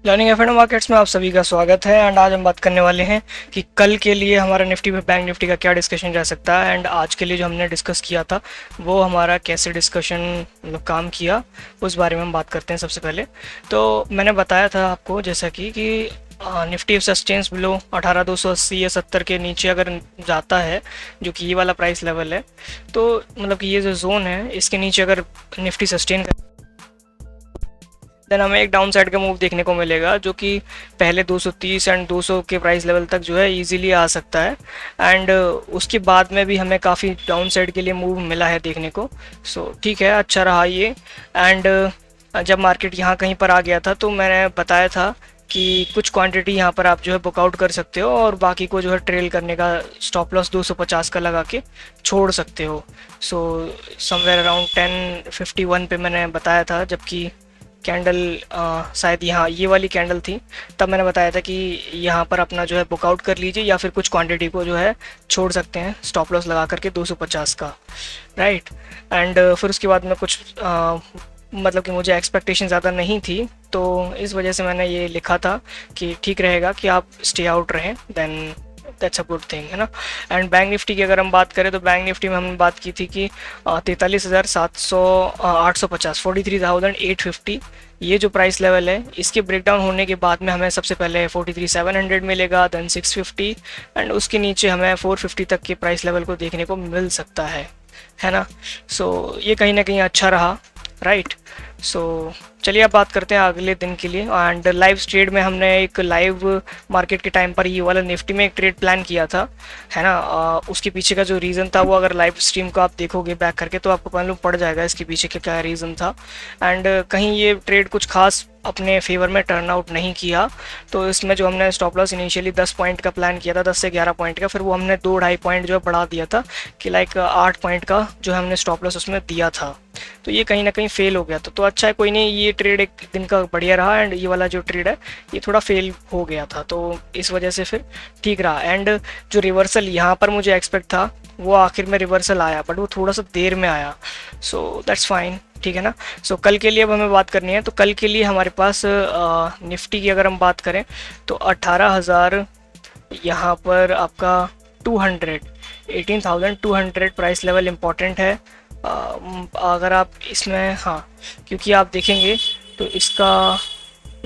Learning F&O markets में आप सभी का स्वागत है। एंड आज हम बात करने वाले हैं कि कल के लिए हमारा निफ्टी पे बैंक निफ्टी का क्या डिस्कशन रह सकता है। एंड आज के लिए जो हमने डिस्कस किया था वो हमारा कैसे डिस्कशन मतलब काम किया, उस बारे में हम बात करते हैं। सबसे पहले तो मैंने बताया था आपको जैसा कि निफ्टी सस्टेन्स बिलो 18,280 या 70 के नीचे अगर जाता है, जो कि ये वाला प्राइस लेवल है, तो मतलब कि ये जो जोन है इसके नीचे अगर निफ्टी सस्टेन देन हमें एक डाउन साइड का मूव देखने को मिलेगा, जो कि पहले 230 एंड 200 के प्राइस लेवल तक जो है इजीली आ सकता है। एंड उसके बाद में भी हमें काफ़ी डाउन साइड के लिए मूव मिला है देखने को। सो ठीक है, अच्छा रहा ये। एंड जब मार्केट यहाँ कहीं पर आ गया था तो मैंने बताया था कि कुछ क्वांटिटी यहाँ पर आप जो है बुकआउट कर सकते हो और बाकी को जो है ट्रेल करने का स्टॉप लॉस 250 का लगा के छोड़ सकते हो। सो समवेयर अराउंड 1051 पे मैंने बताया था, जबकि कैंडल शायद यहाँ ये वाली कैंडल थी, तब मैंने बताया था कि यहाँ पर अपना जो है बुकआउट कर लीजिए या फिर कुछ क्वांटिटी को जो है छोड़ सकते हैं स्टॉप लॉस लगा करके 250 का, राइट। एंड फिर उसके बाद में कुछ मतलब कि मुझे एक्सपेक्टेशन ज़्यादा नहीं थी, तो इस वजह से मैंने ये लिखा था कि ठीक रहेगा कि आप स्टे आउट रहें, then that's a good thing, है ना। एंड बैंक निफ्टी की अगर हम बात करें तो बैंक निफ्टी में हमने बात की थी कि 43,700 850 43,850 ये जो प्राइस लेवल है, इसके ब्रेकडाउन होने के बाद में हमें सबसे पहले 43,700 मिलेगा, देन 650 एंड उसके नीचे हमें 450 तक के प्राइस लेवल को देखने को मिल सकता है ना। सो ये कहीं ना कहीं अच्छा रहा, राइट। सो चलिए अब बात करते हैं अगले दिन के लिए। एंड लाइव ट्रेड में हमने एक लाइव मार्केट के टाइम पर ये वाला निफ्टी में एक ट्रेड प्लान किया था, है ना। उसके पीछे का जो रीज़न था वो अगर लाइव स्ट्रीम को आप देखोगे बैक करके तो आपको मालूम पड़ जाएगा इसके पीछे का क्या रीज़न था। एंड कहीं ये ट्रेड कुछ खास अपने फेवर में टर्न आउट नहीं किया, तो इसमें जो हमने स्टॉप लॉस इनिशियली 10 पॉइंट का प्लान किया था, 10 से 11 पॉइंट का, फिर वो हमने 2-2.5 पॉइंट जो है बढ़ा दिया था कि लाइक 8 पॉइंट का जो है हमने स्टॉप लॉस उसमें दिया था। तो ये कहीं ना कहीं फेल हो गया था, तो अच्छा है, कोई नहीं, ये ट्रेड एक दिन का बढ़िया रहा। एंड ये वाला जो ट्रेड है ये थोड़ा फेल हो गया था, तो इस वजह से फिर ठीक रहा। एंड जो रिवर्सल यहाँ पर मुझे एक्सपेक्ट था वो आखिर में रिवर्सल आया, बट वो थोड़ा सा देर में आया, सो दैट्स फाइन, ठीक है ना। सो कल के लिए अब हमें बात करनी है, तो कल के लिए हमारे पास निफ्टी की अगर हम बात करें तो 18,000 यहाँ पर आपका 200 18,200 प्राइस लेवल इम्पॉर्टेंट है। अगर आप इसमें, हाँ, क्योंकि आप देखेंगे तो इसका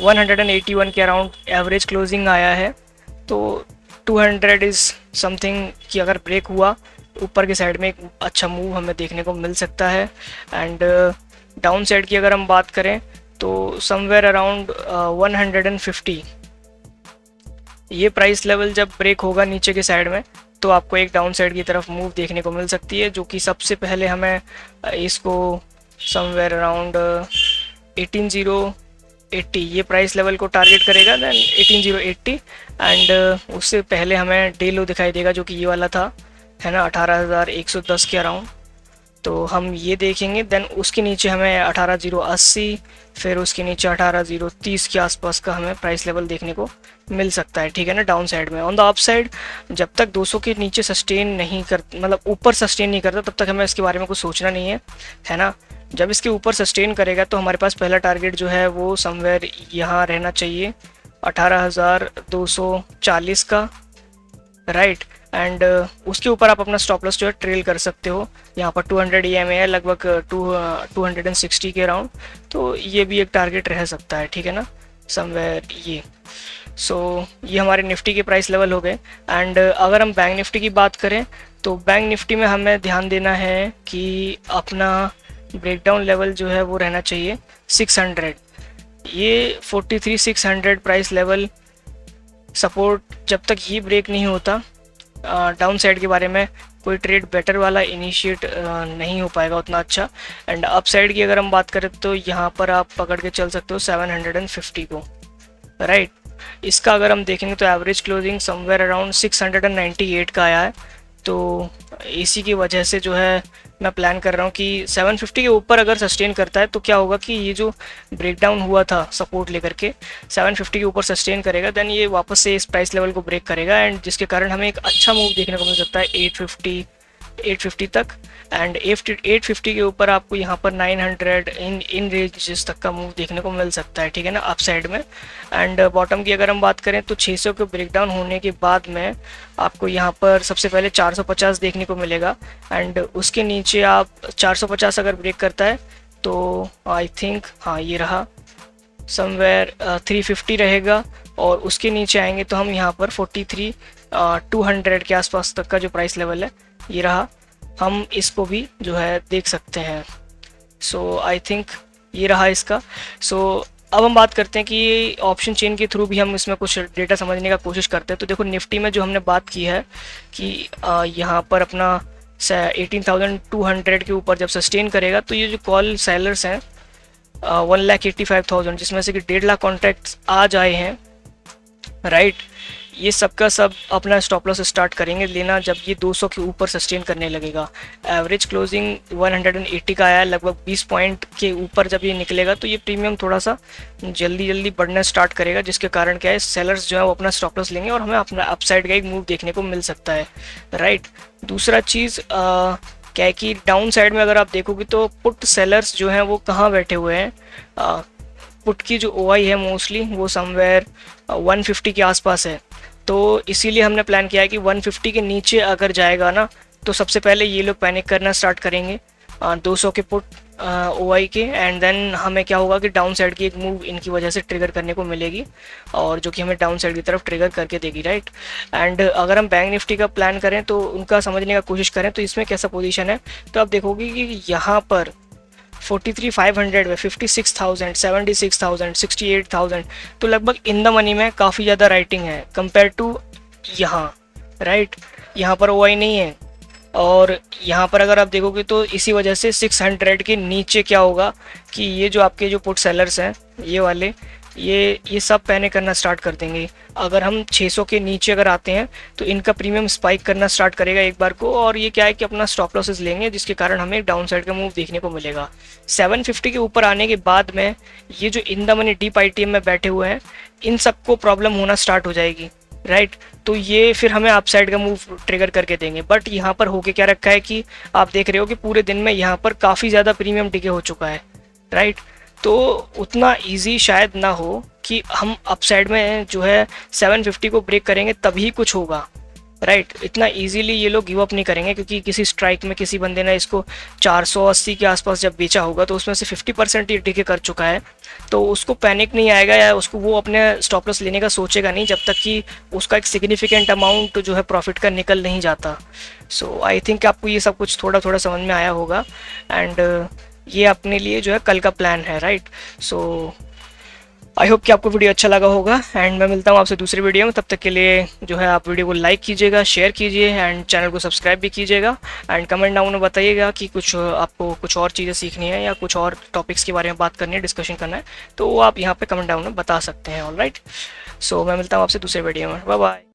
181 के अराउंड एवरेज क्लोजिंग आया है, तो 200 इज़ समथिंग कि अगर ब्रेक हुआ ऊपर के साइड में एक अच्छा मूव हमें देखने को मिल सकता है। एंड डाउन साइड की अगर हम बात करें तो समवेयर अराउंड 150 ये प्राइस लेवल जब ब्रेक होगा नीचे के साइड में तो आपको एक डाउन साइड की तरफ मूव देखने को मिल सकती है, जो कि सबसे पहले हमें इसको समवेयर अराउंड 18,080 ये प्राइस लेवल को टारगेट करेगा, देन 18,080 एंड उससे पहले हमें डे लो दिखाई देगा जो कि ये वाला था, है ना, 18,110 के अराउंड, तो हम ये देखेंगे। देन उसके नीचे हमें 18,080, फिर उसके नीचे 18,030 के आसपास का हमें प्राइस लेवल देखने को मिल सकता है, ठीक है ना, डाउन साइड में। ऑन द अप साइड जब तक 200 के नीचे सस्टेन नहीं कर, मतलब ऊपर सस्टेन नहीं करता, तब तक हमें इसके बारे में कुछ सोचना नहीं है ना। जब इसके ऊपर सस्टेन करेगा तो हमारे पास पहला टारगेट जो है वो समवेयर यहाँ रहना चाहिए 18,240 का, राइट। एंड उसके ऊपर आप अपना स्टॉप लॉस जो है ट्रेल कर सकते हो। यहाँ पर 200 EMA है लगभग 260 के अराउंड, तो ये भी एक टारगेट रह सकता है, ठीक है ना, समवेयर ये। सो ये हमारे निफ्टी के प्राइस लेवल हो गए। एंड अगर हम बैंक निफ्टी की बात करें तो बैंक निफ्टी में हमें ध्यान देना है कि अपना ब्रेकडाउन लेवल जो है वो रहना चाहिए 600, ये 43,600 प्राइस लेवल सपोर्ट जब तक ये ब्रेक नहीं होता, डाउन साइड के बारे में कोई ट्रेड बेटर वाला इनिशिएट नहीं हो पाएगा उतना अच्छा। एंड अप साइड की अगर हम बात करें तो यहाँ पर आप पकड़ के चल सकते हो 750 को, राइट। इसका अगर हम देखेंगे तो एवरेज क्लोजिंग समवेयर अराउंड 698 का आया है, तो इसी की वजह से जो है मैं प्लान कर रहा हूँ कि 750 के ऊपर अगर सस्टेन करता है तो क्या होगा कि ये जो ब्रेकडाउन हुआ था सपोर्ट लेकर के 750 के ऊपर सस्टेन करेगा, देन ये वापस से इस प्राइस लेवल को ब्रेक करेगा एंड जिसके कारण हमें एक अच्छा मूव देखने को मिल सकता है 850 850 तक, एंड 850 के ऊपर आपको यहाँ पर 900 इन रेंजेस तक का मूव देखने को मिल सकता है, ठीक है ना, अप साइड में। एंड बॉटम की अगर हम बात करें तो 600 के ब्रेकडाउन होने के बाद में आपको यहाँ पर सबसे पहले 450 देखने को मिलेगा, एंड उसके नीचे आप 450 अगर ब्रेक करता है तो आई थिंक हाँ ये रहा समवेयर 350 रहेगा, और उसके नीचे आएंगे तो हम यहाँ पर 43 200 के आसपास तक का जो प्राइस लेवल है ये रहा, हम इसको भी जो है देख सकते हैं। सो आई थिंक ये रहा इसका। सो अब हम बात करते हैं कि ऑप्शन चेन के थ्रू भी हम इसमें कुछ डेटा समझने का कोशिश करते हैं। तो देखो निफ्टी में जो हमने बात की है कि यहाँ पर अपना 18,200 के ऊपर जब सस्टेन करेगा तो ये जो कॉल सेलर्स हैं 1,85,000 जिसमें से कि 1.5 लाख कॉन्ट्रैक्ट्स आज आए हैं, राइट, ये सबका सब अपना स्टॉप लॉस स्टार्ट करेंगे लेना जब ये 200 के ऊपर सस्टेन करने लगेगा। एवरेज क्लोजिंग 180 का आया, लगभग 20 पॉइंट के ऊपर जब ये निकलेगा तो ये प्रीमियम थोड़ा सा जल्दी बढ़ना स्टार्ट करेगा, जिसके कारण क्या है सेलर्स जो है वो अपना स्टॉप लॉस लेंगे और हमें अपना अपसाइड का एक मूव देखने को मिल सकता है, राइट। दूसरा चीज़ क्या है कि डाउन साइड में अगर आप देखोगे तो पुट सेलर्स जो हैं वो कहाँ बैठे हुए हैं, पुट की जो OI है मोस्टली वो समवेयर 150 के आसपास है। तो इसीलिए हमने प्लान किया है कि 150 के नीचे अगर जाएगा ना तो सबसे पहले ये लोग पैनिक करना स्टार्ट करेंगे 200 के पुट OI के, एंड देन हमें क्या होगा कि डाउन साइड की एक मूव इनकी वजह से ट्रिगर करने को मिलेगी और जो कि हमें डाउन साइड की तरफ ट्रिगर करके देगी, राइट। एंड अगर हम बैंक निफ्टी का प्लान करें तो उनका समझने का कोशिश करें तो इसमें कैसा पोजीशन है, तो आप देखोगे कि यहाँ पर 43,500 में 56,000 76,000 68,000 तो लगभग इन द मनी में काफ़ी ज़्यादा राइटिंग है कंपेयर टू यहाँ, राइट। यहाँ पर OI नहीं है, और यहाँ पर अगर आप देखोगे तो इसी वजह से 600 के नीचे क्या होगा कि ये जो आपके जो पुट सेलर्स हैं ये वाले ये सब पैनिक करना स्टार्ट कर देंगे। अगर हम 600 के नीचे अगर आते हैं तो इनका प्रीमियम स्पाइक करना स्टार्ट करेगा एक बार को, और ये क्या है कि अपना स्टॉप लॉसेस लेंगे जिसके कारण हमें एक डाउन साइड का मूव देखने को मिलेगा। 750 के ऊपर आने के बाद में ये जो in the money deep ITM में बैठे हुए हैं इन सबको प्रॉब्लम होना स्टार्ट हो जाएगी, राइट। तो ये फिर हमें अपसाइड का मूव ट्रिगर करके देंगे। बट यहाँ पर होके क्या रखा है कि आप देख रहे हो कि पूरे दिन में यहाँ पर काफ़ी ज़्यादा प्रीमियम टिके हो चुका है, राइट। तो उतना इजी शायद ना हो कि हम अपसाइड में जो है 750 को ब्रेक करेंगे तभी कुछ होगा, राइट। इतना इजीली ये लोग गिव अप नहीं करेंगे, क्योंकि किसी स्ट्राइक में किसी बंदे ने इसको 480 के आसपास जब बेचा होगा तो उसमें से 50% ये टिके कर चुका है, तो उसको पैनिक नहीं आएगा या उसको वो अपने स्टॉप लॉस लेने का सोचेगा नहीं जब तक कि उसका एक सिग्निफिकेंट अमाउंट जो है प्रॉफिट का निकल नहीं जाता। सो आई थिंक आपको ये सब कुछ थोड़ा थोड़ा समझ में आया होगा, एंड ये अपने लिए जो है कल का प्लान है, राइट। सो आई होप कि आपको वीडियो अच्छा लगा होगा, एंड मैं मिलता हूँ आपसे दूसरी वीडियो में। तब तक के लिए जो है आप वीडियो को लाइक कीजिएगा, शेयर कीजिए, एंड चैनल को सब्सक्राइब भी कीजिएगा, एंड कमेंट डाउन में बताइएगा कि कुछ आपको कुछ और चीज़ें सीखनी है या कुछ और टॉपिक्स के बारे में बात करनी है, डिस्कशन करना है, तो वो आप यहाँ पे कमेंट डाउन में बता सकते हैं। ऑलराइट, सो मैं मिलता हूँ आपसे दूसरे वीडियो में। Bye bye.